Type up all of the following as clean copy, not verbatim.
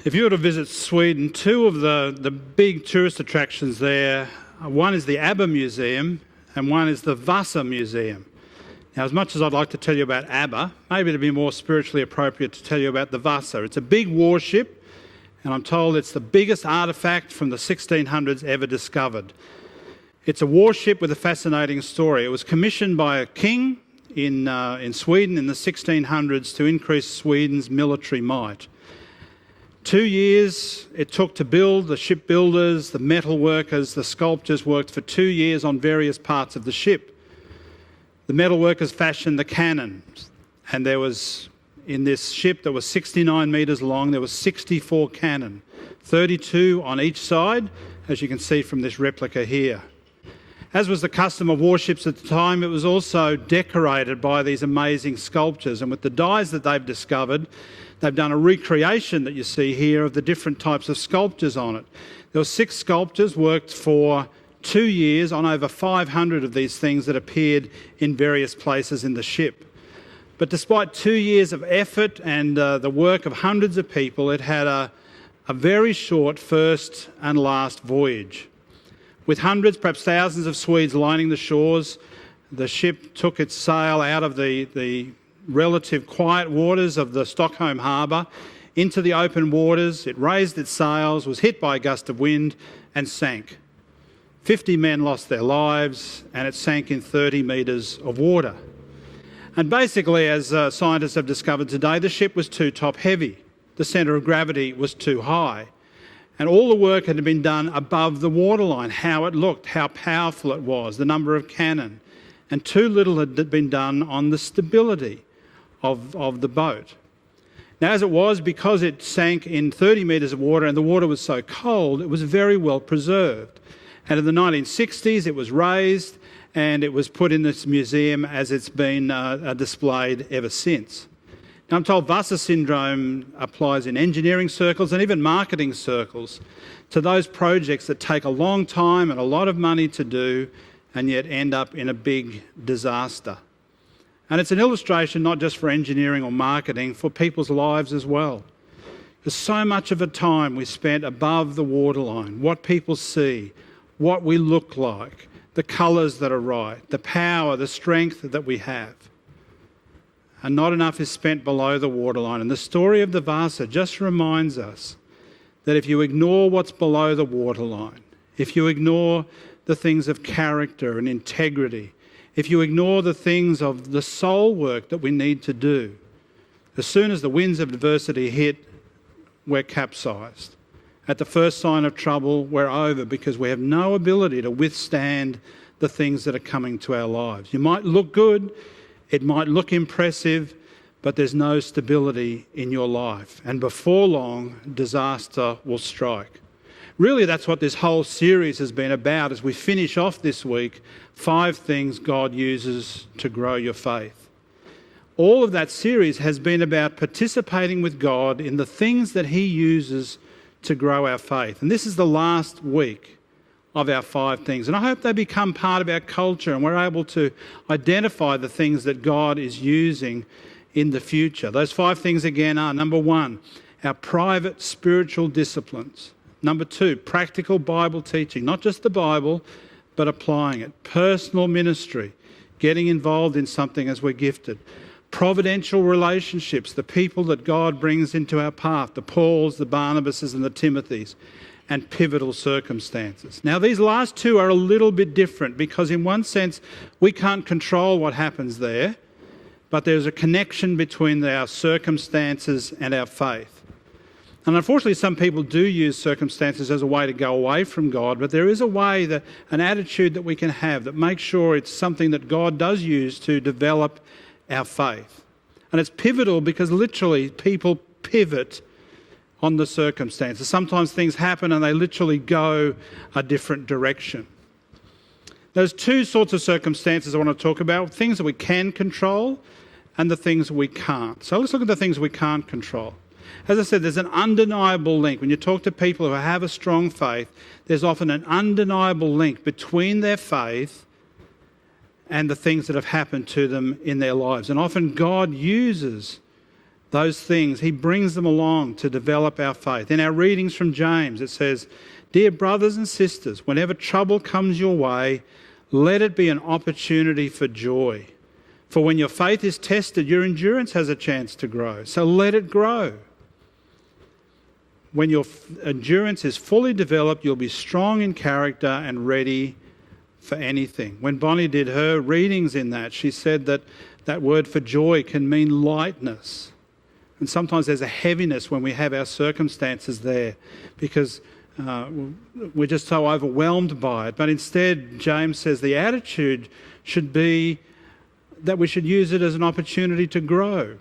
If you were to visit Sweden, two of the big tourist attractions there, one is the ABBA Museum and one is the Vasa Museum. Now, as much as I'd like to tell you about ABBA, maybe it'd be more spiritually appropriate to tell you about the Vasa. It's a big warship, and I'm told it's the biggest artefact from the 1600s ever discovered. It's a warship with a fascinating story. It was commissioned by a king in Sweden in the 1600s to increase Sweden's military might. 2 years it took to build. The shipbuilders, the metal workers, the sculptors worked for 2 years on various parts of the ship. The metal workers fashioned the cannons, and there was, in this ship that was 69 metres long, there was 64 cannon, 32 on each side, as you can see from this replica here. As was the custom of warships at the time, it was also decorated by these amazing sculptures, and with the dies that they've discovered, they've done a recreation that you see here of the different types of sculptures on it. There were 6 sculptors worked for 2 years on over 500 of these things that appeared in various places in the ship. But despite 2 years of effort and the work of hundreds of people, it had a very short first and last voyage. With hundreds, perhaps thousands of Swedes lining the shores, the ship took its sail out of the relative quiet waters of the Stockholm harbour into the open waters. It raised its sails, was hit by a gust of wind and sank. 50 men lost their lives, and it sank in 30 metres of water. And basically, as scientists have discovered today, the ship was too top-heavy. The centre of gravity was too high. And all the work had been done above the waterline, how it looked, how powerful it was, the number of cannon. And too little had been done on the stability of the boat. Now, as it was, because it sank in 30 metres of water and the water was so cold, it was very well preserved. And in the 1960s, it was raised and it was put in this museum as it's been displayed ever since. Now, I'm told Vasa syndrome applies in engineering circles and even marketing circles to those projects that take a long time and a lot of money to do and yet end up in a big disaster. And it's an illustration not just for engineering or marketing, for people's lives as well. There's so much of the time we spent above the waterline, what people see, what we look like, the colours that are right, the power, the strength that we have. And not enough is spent below the waterline. And the story of the Vasa just reminds us that if you ignore what's below the waterline, if you ignore the things of character and integrity, if you ignore the things of the soul work that we need to do, as soon as the winds of adversity hit, we're capsized. At the first sign of trouble, we're over because we have no ability to withstand the things that are coming to our lives. You might look good, it might look impressive, but there's no stability in your life. And before long, disaster will strike. Really, that's what this whole series has been about as we finish off this week, 5 things God uses to grow your faith. All of that series has been about participating with God in the things that He uses to grow our faith. And this is the last week of our 5 things. And I hope they become part of our culture and we're able to identify the things that God is using in the future. Those 5 things again are, number 1, our private spiritual disciplines. Number 2, practical Bible teaching, not just the Bible, but applying it. Personal ministry, getting involved in something as we're gifted. Providential relationships, the people that God brings into our path, the Pauls, the Barnabases and the Timothys, and pivotal circumstances. Now, these last 2 are a little bit different because in one sense, we can't control what happens there, but there's a connection between our circumstances and our faith. And unfortunately, some people do use circumstances as a way to go away from God, but there is a way, an attitude that we can have that makes sure it's something that God does use to develop our faith. And it's pivotal because literally people pivot on the circumstances. Sometimes things happen and they literally go a different direction. There's 2 sorts of circumstances I want to talk about, things that we can control and the things we can't. So let's look at the things we can't control. As I said, there's an undeniable link. When you talk to people who have a strong faith, there's often an undeniable link between their faith and the things that have happened to them in their lives. And often God uses those things, he brings them along to develop our faith. In our readings from James, it says, "Dear brothers and sisters, whenever trouble comes your way, let it be an opportunity for joy. For when your faith is tested, your endurance has a chance to grow. So let it grow. When your endurance is fully developed, you'll be strong in character and ready for anything." When Bonnie did her readings in that, she said that that word for joy can mean lightness. And sometimes there's a heaviness when we have our circumstances there because we're just so overwhelmed by it. But instead, James says the attitude should be that we should use it as an opportunity to grow.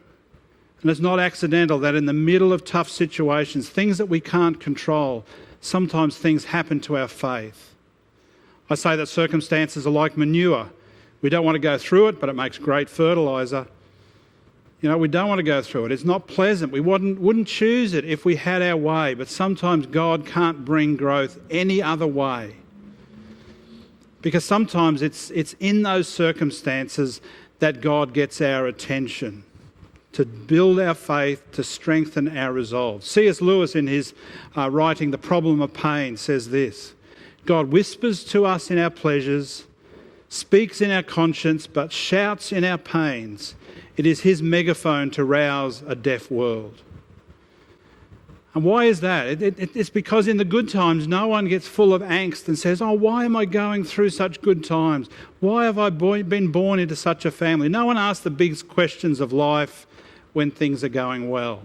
And it's not accidental that in the middle of tough situations, things that we can't control, sometimes things happen to our faith. I say that circumstances are like manure. We don't want to go through it, but it makes great fertiliser. You know, we don't want to go through it. It's not pleasant. We wouldn't choose it if we had our way, but sometimes God can't bring growth any other way. Because sometimes it's in those circumstances that God gets our attention, to build our faith, to strengthen our resolve. C.S. Lewis, in his writing The Problem of Pain, says this: "God whispers to us in our pleasures, speaks in our conscience, but shouts in our pains. It is his megaphone to rouse a deaf world." And why is that? It's because in the good times, no one gets full of angst and says, "Oh, why am I going through such good times? Why have I been born into such a family?" No one asks the big questions of life when things are going well.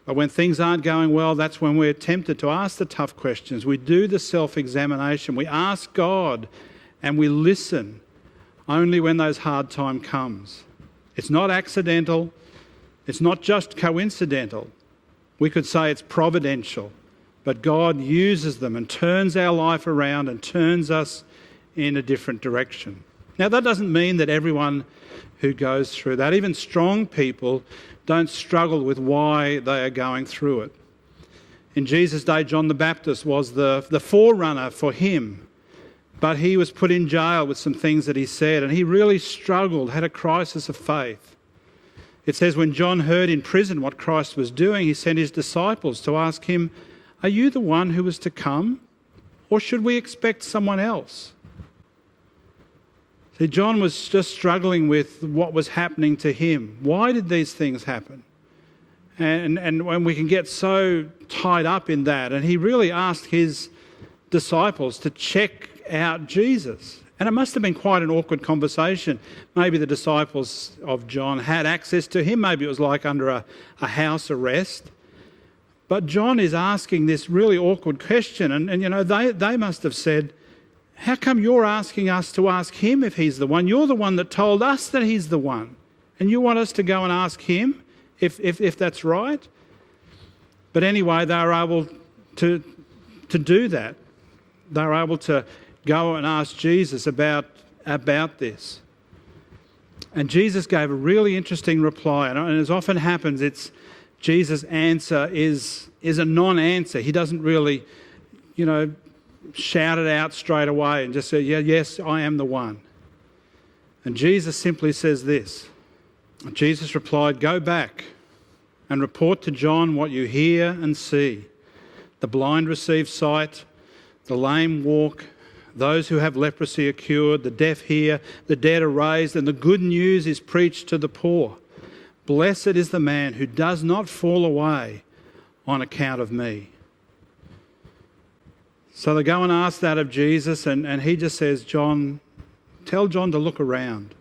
But when things aren't going well, that's when we're tempted to ask the tough questions. We do the self-examination. We ask God and we listen only when those hard times comes. It's not accidental. It's not just coincidental. We could say it's providential, but God uses them and turns our life around and turns us in a different direction. Now, that doesn't mean that everyone who goes through that, even strong people, don't struggle with why they are going through it. In Jesus' day, John the Baptist was the forerunner for him, but he was put in jail with some things that he said, and he really struggled, had a crisis of faith. It says when John heard in prison what Christ was doing, he sent his disciples to ask him, "Are you the one who was to come, or should we expect someone else?" See, John was just struggling with what was happening to him. Why did these things happen? And when we can get so tied up in that, and he really asked his disciples to check out Jesus. And it must have been quite an awkward conversation. Maybe the disciples of John had access to him. Maybe it was like under a house arrest. But John is asking this really awkward question. And you know, they must have said, "How come you're asking us to ask him if he's the one? You're the one that told us that he's the one. And you want us to go and ask him if that's right?" But anyway, they were able to do that. They were able to go and ask Jesus about this. And Jesus gave a really interesting reply. And as often happens, it's Jesus' answer is a non-answer. He doesn't really, shout it out straight away and just say, "Yeah, yes, I am the one." And Jesus simply says this. Jesus replied, "Go back and report to John what you hear and see. The blind receive sight, the lame walk, those who have leprosy are cured, the deaf hear, the dead are raised, and the good news is preached to the poor. Blessed is the man who does not fall away on account of me." So they go and ask that of Jesus, and he just says, "John, tell John to look around.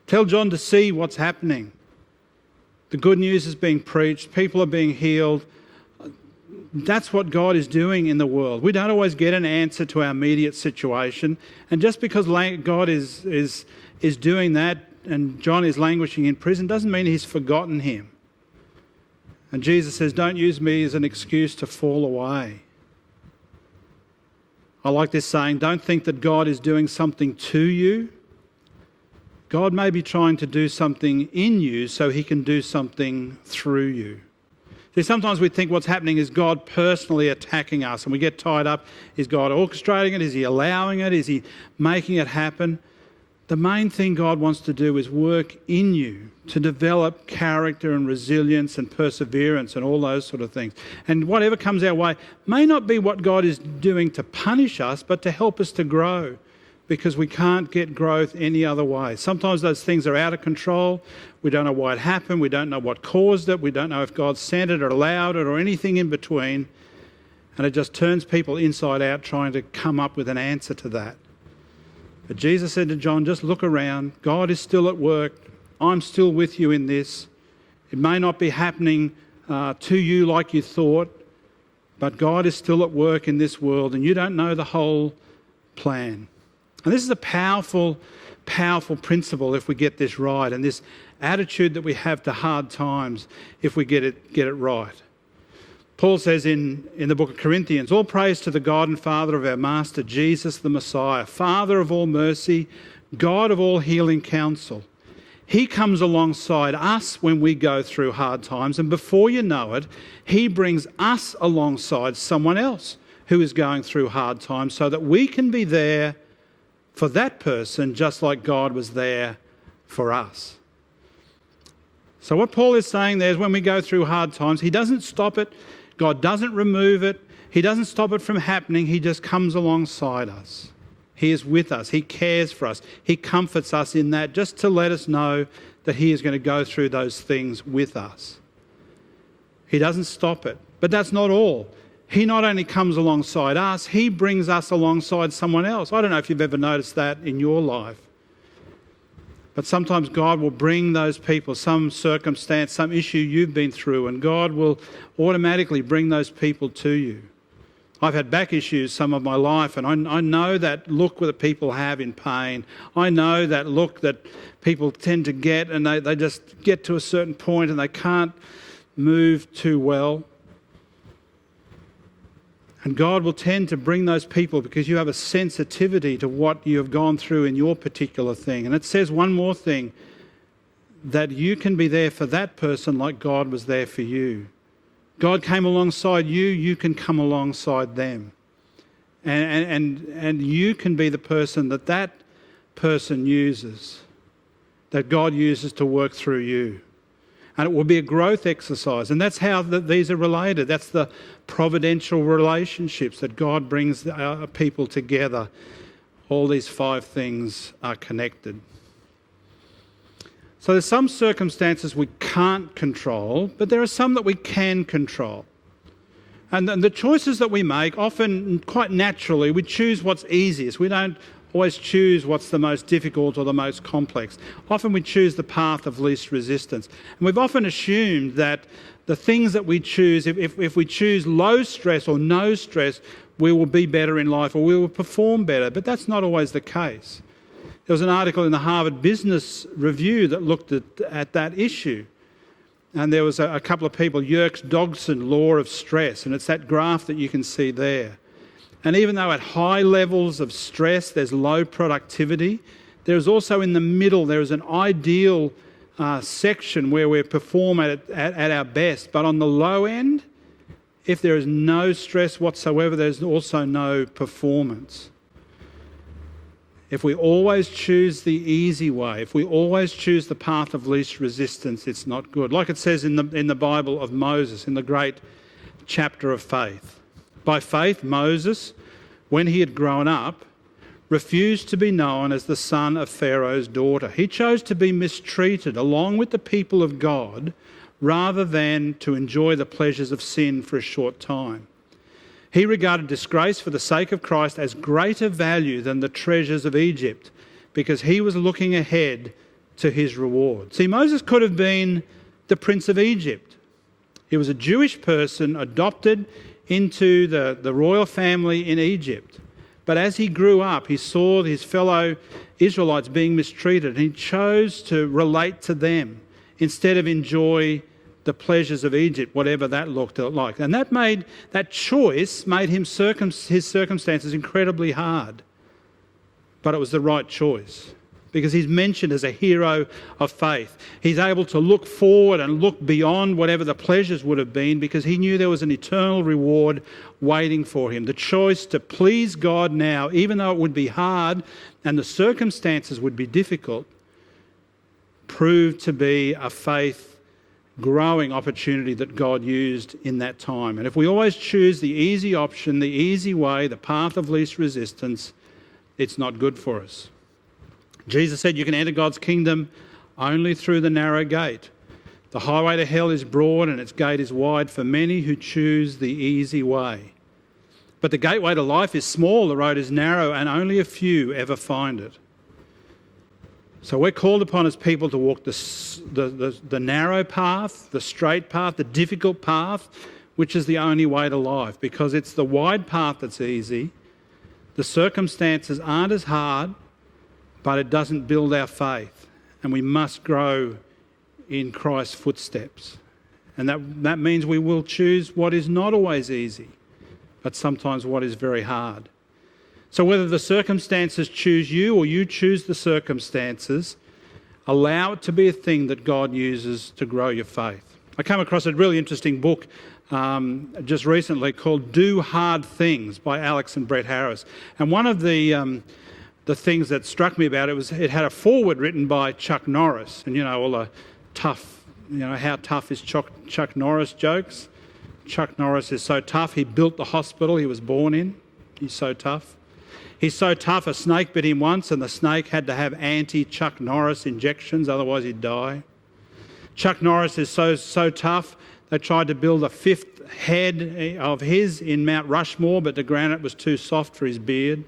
Tell John to see what's happening. The good news is being preached, people are being healed. That's what God is doing in the world. We don't always get an answer to our immediate situation. And just because God is doing that and John is languishing in prison doesn't mean he's forgotten him. And Jesus says, don't use me as an excuse to fall away. I like this saying, don't think that God is doing something to you. God may be trying to do something in you so he can do something through you. See, sometimes we think what's happening is God personally attacking us and we get tied up. Is God orchestrating it? Is he allowing it? Is he making it happen? The main thing God wants to do is work in you to develop character and resilience and perseverance and all those sort of things. And whatever comes our way may not be what God is doing to punish us, but to help us to grow, because we can't get growth any other way. Sometimes those things are out of control. We don't know why it happened. We don't know what caused it. We don't know if God sent it or allowed it or anything in between. And it just turns people inside out trying to come up with an answer to that. But Jesus said to John, just look around. God is still at work. I'm still with you in this. It may not be happening to you like you thought, but God is still at work in this world, and you don't know the whole plan. And this is a powerful, powerful principle if we get this right, and this attitude that we have to hard times if we get it right. Paul says in the book of Corinthians, all praise to the God and Father of our Master Jesus the Messiah, Father of all mercy, God of all healing counsel. He comes alongside us when we go through hard times, and before you know it, he brings us alongside someone else who is going through hard times so that we can be there for that person just like God was there for us. So what Paul is saying there is when we go through hard times, he doesn't stop it. God doesn't remove it. He doesn't stop it from happening. He just comes alongside us. He is with us. He cares for us. He comforts us in that, just to let us know that he is going to go through those things with us. He doesn't stop it. But that's not all. He not only comes alongside us, he brings us alongside someone else. I don't know if you've ever noticed that in your life. But sometimes God will bring those people, some circumstance, some issue you've been through, and God will automatically bring those people to you. I've had back issues some of my life, and I know that look that people have in pain. I know that look that people tend to get, and they just get to a certain point and they can't move too well. And God will tend to bring those people because you have a sensitivity to what you have gone through in your particular thing. And it says one more thing, that you can be there for that person like God was there for you. God came alongside you, you can come alongside them. And you can be the person that person uses, that God uses to work through you. And it will be a growth exercise. And that's how these are related. That's the providential relationships that God brings people together. All these 5 things are connected. So there's some circumstances we can't control, but there are some that we can control. And the choices that we make, often quite naturally, we choose what's easiest. We don't always choose what's the most difficult or the most complex. Often we choose the path of least resistance. And we've often assumed that the things that we choose, if we choose low stress or no stress, we will be better in life or we will perform better. But that's not always the case. There was an article in the Harvard Business Review that looked at that issue. And there was a couple of people, Yerkes-Dodgson law of stress, and it's that graph that you can see there. And even though at high levels of stress there's low productivity, there's also in the middle, there is an ideal section where we perform at our best. But on the low end, if there is no stress whatsoever, there's also no performance. If we always choose the easy way, if we always choose the path of least resistance, it's not good. Like it says in the Bible of Moses, in the great chapter of faith. By faith, Moses, when he had grown up, refused to be known as the son of Pharaoh's daughter. He chose to be mistreated along with the people of God rather than to enjoy the pleasures of sin for a short time. He regarded disgrace for the sake of Christ as greater value than the treasures of Egypt because he was looking ahead to his reward. See, Moses could have been the Prince of Egypt. He was a Jewish person adopted into the royal family in Egypt. But as he grew up, he saw his fellow Israelites being mistreated, and he chose to relate to them instead of enjoy the pleasures of Egypt, whatever that looked like. And that choice made his circumstances incredibly hard. But it was the right choice because he's mentioned as a hero of faith. He's able to look forward and look beyond whatever the pleasures would have been because he knew there was an eternal reward waiting for him. The choice to please God now, even though it would be hard and the circumstances would be difficult, proved to be a faith growing opportunity that God used in that time. And if we always choose the easy option, the easy way, the path of least resistance, it's not good for us. Jesus said you can enter God's kingdom only through the narrow gate. The highway to hell is broad and its gate is wide for many who choose the easy way. But the gateway to life is small, the road is narrow, and only a few ever find it. So we're called upon as people to walk the narrow path, the straight path, the difficult path, which is the only way to life, because it's the wide path that's easy. The circumstances aren't as hard, but it doesn't build our faith, and we must grow in Christ's footsteps. And that means we will choose what is not always easy, but sometimes what is very hard. So whether the circumstances choose you or you choose the circumstances, allow it to be a thing that God uses to grow your faith. I came across a really interesting book just recently called Do Hard Things by Alex and Brett Harris. And one of the things that struck me about it was it had a foreword written by Chuck Norris. And all the tough, how tough is Chuck Norris jokes. Chuck Norris is so tough, he built the hospital he was born in. He's so tough. He's so tough, a snake bit him once and the snake had to have anti-Chuck Norris injections, otherwise he'd die. Chuck Norris is so tough, they tried to build a fifth head of his in Mount Rushmore, but the granite was too soft for his beard.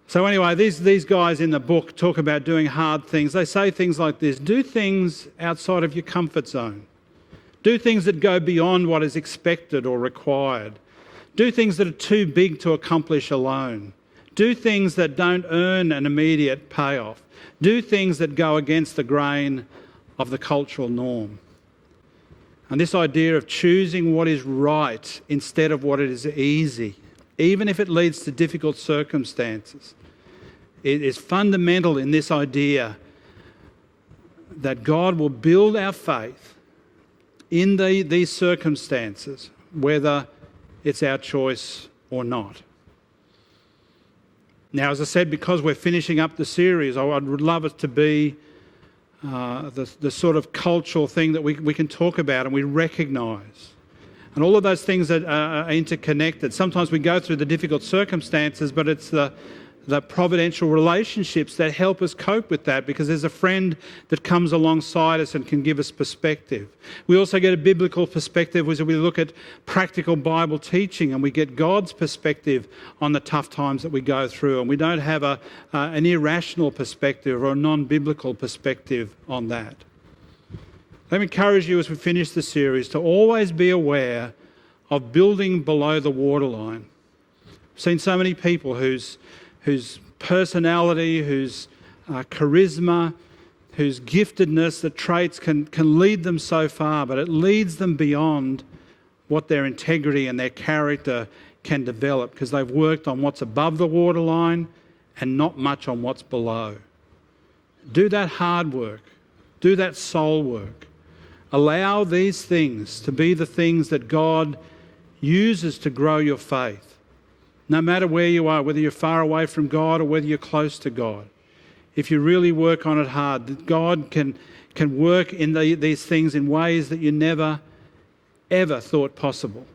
So anyway, these guys in the book talk about doing hard things. They say things like this: do things outside of your comfort zone. Do things that go beyond what is expected or required. Do things that are too big to accomplish alone. Do things that don't earn an immediate payoff. Do things that go against the grain of the cultural norm. And this idea of choosing what is right instead of what is easy, even if it leads to difficult circumstances, it is fundamental in this idea that God will build our faith in these circumstances, whether it's our choice or not. Now, as I said, because we're finishing up the series, I would love it to be the sort of cultural thing that we can talk about and we recognise. And all of those things that are interconnected. Sometimes we go through the difficult circumstances, but it's the providential relationships that help us cope with that, because there's a friend that comes alongside us and can give us perspective. We also get a biblical perspective as we look at practical Bible teaching, and we get God's perspective on the tough times that we go through, and we don't have an irrational perspective or a non-biblical perspective on that. Let me encourage you as we finish the series to always be aware of building below the waterline. I've seen so many people whose personality, whose charisma, whose giftedness, the traits can lead them so far, but it leads them beyond what their integrity and their character can develop, because they've worked on what's above the waterline and not much on what's below. Do that hard work. Do that soul work. Allow these things to be the things that God uses to grow your faith. No matter where you are, whether you're far away from God or whether you're close to God, if you really work on it hard, God can work in these things in ways that you never, ever thought possible.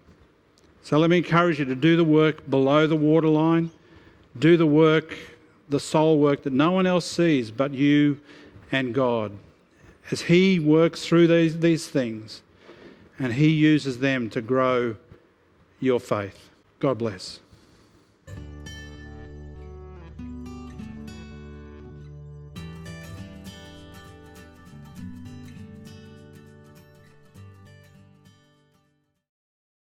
So let me encourage you to do the work below the waterline. Do the work, the soul work that no one else sees but you and God, as He works through these things and He uses them to grow your faith. God bless.